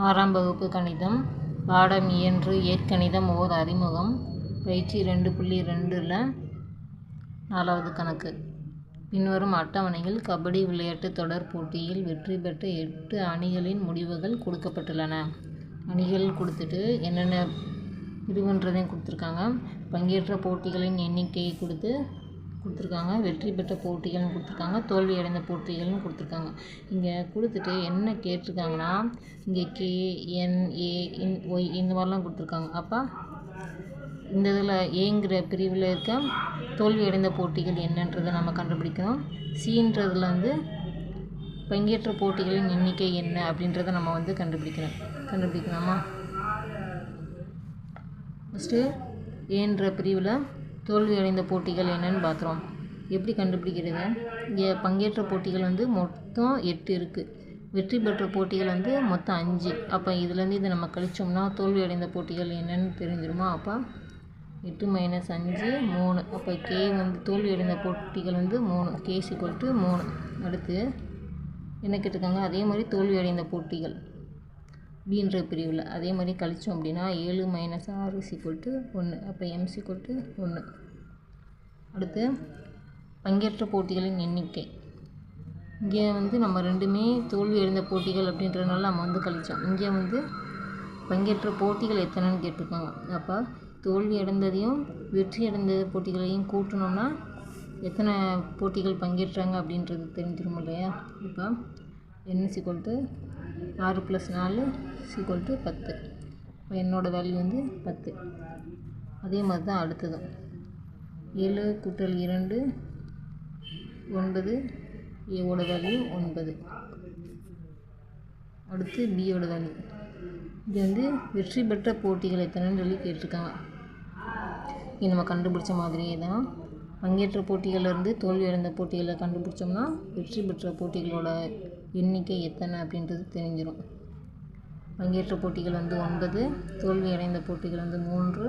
ஆறாம் வகுப்பு கணிதம் பாடம் 2 இயற்கணிதம் ஓர் அறிமுகம் பயிற்சி 2.2ல் 4வது கணக்கு. பின்வரும் அட்டவணையில் கபடி விளையாட்டு தொடர் போட்டியில் வெற்றி பெற்ற 8 அணிகளின் முடிவுகள் கொடுக்கப்பட்டுள்ளன. அணிகள் கொடுத்துட்டு என்னென்ன பிரிவுன்றதையும் கொடுத்துருக்காங்க. பங்கேற்ற போட்டிகளின் எண்ணிக்கையை கொடுத்துருக்காங்க. வெற்றி பெற்ற போட்டிகள்னு கொடுத்துருக்காங்க. தோல்வி அடைந்த போட்டிகள்னு கொடுத்துருக்காங்க. இங்கே கொடுத்துட்டு என்ன கேட்டிருக்காங்கன்னா, இங்கே கே, என், ஏ, ஒய் இந்த மாதிரிலாம் கொடுத்துருக்காங்க. அப்போ இந்த இதில் ஏங்கிற பிரிவில் இருக்க தோல்வி அடைந்த போட்டிகள் என்னன்றதை நம்ம கண்டுபிடிக்கணும். சின்றதில் பங்கேற்ற போட்டிகளின் எண்ணிக்கை என்ன அப்படின்றத நம்ம கண்டுபிடிக்கணுமா? ஃபஸ்ட்டு ஏன்ற பிரிவில் தோல்வி அடைந்த போட்டிகள் என்னன்னு பார்க்குறோம். எப்படி கண்டுபிடிக்கிறது? இங்கே பங்கேற்ற போட்டிகள் மொத்தம் 8 இருக்குது. வெற்றி பெற்ற போட்டிகள் மொத்தம் 5. அப்போ இதுலேருந்து இதை நம்ம கழிச்சோம்னா தோல்வி அடைந்த போட்டிகள் என்னன்னு தெரிஞ்சிருமா? அப்போ 8 - 5 3. அப்போ கே தோல்வி அடைந்த போட்டிகள் 3. கே = 3. அடுத்து என்ன கேட்டிருக்காங்க? அதே மாதிரி தோல்வி அடைந்த போட்டிகள் பீன்ற பிரிவில் அதே மாதிரி கழிச்சோம் அப்படின்னா 7 - 6 = 1. அப்போ m = 1. அடுத்து பங்கேற்ற போட்டிகளின் எண்ணிக்கை. இங்கே நம்ம ரெண்டுமே தோல்வி அடைந்த போட்டிகள் அப்படின்றதுனால நம்ம கழிச்சோம். இங்கே பங்கேற்ற போட்டிகள் எத்தனைன்னு கேட்டிருக்காங்க. அப்போ தோல்வி அடைந்ததையும் வெற்றி அடைந்த போட்டிகளையும் கூட்டணும்னா எத்தனை போட்டிகள் பங்கேற்றாங்க அப்படின்றது தெரிஞ்சிடும் இல்லையா? இப்போ n = 6 + 4 = 10. இப்போ என்னோட வேல்யூ 10. அதே மாதிரி தான் அடுத்ததும் 7 - 2 9. ஏவோட வேல்யூ 9. அடுத்து பியோட வேல்யூ. இது வெற்றி பெற்ற போட்டிகள் எத்தனைன்னு சொல்லி கேட்டிருக்காங்க. இது நம்ம கண்டுபிடிச்ச மாதிரியே தான். பங்கேற்ற போட்டிகள்லேருந்து தோல்வி அடைந்த போட்டிகளை கண்டுபிடிச்சோம்னா வெற்றி பெற்ற போட்டிகளோட எண்ணிக்கை எத்தனை அப்படின்றது தெரிஞ்சிடும். பங்கேற்ற போட்டிகள் 9, தோல்வி அடைந்த போட்டிகள் 3,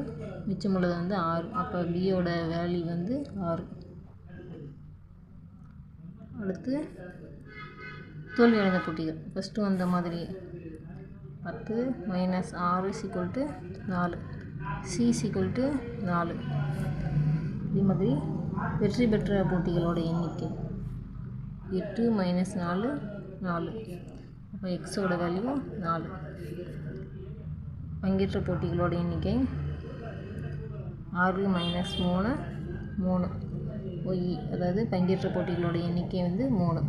மிச்சமுள்ளது 6. அப்போ பியோட வேல்யூ 6. அடுத்து தோல்வி அடைந்த போட்டிகள் ஃபஸ்ட்டு வந்த மாதிரி 10 - 6 = 4. சி = 4. இதே மாதிரி வெற்றி பெற்ற போட்டிகளோட எண்ணிக்கை 8 - 4 4. அப்போ எக்ஸோட வேல்யூ 4. பங்கேற்ற போட்டிகளோட எண்ணிக்கை 6 - 3 3. ஒய் அதாவது பங்கேற்ற போட்டிகளோட எண்ணிக்கை 3.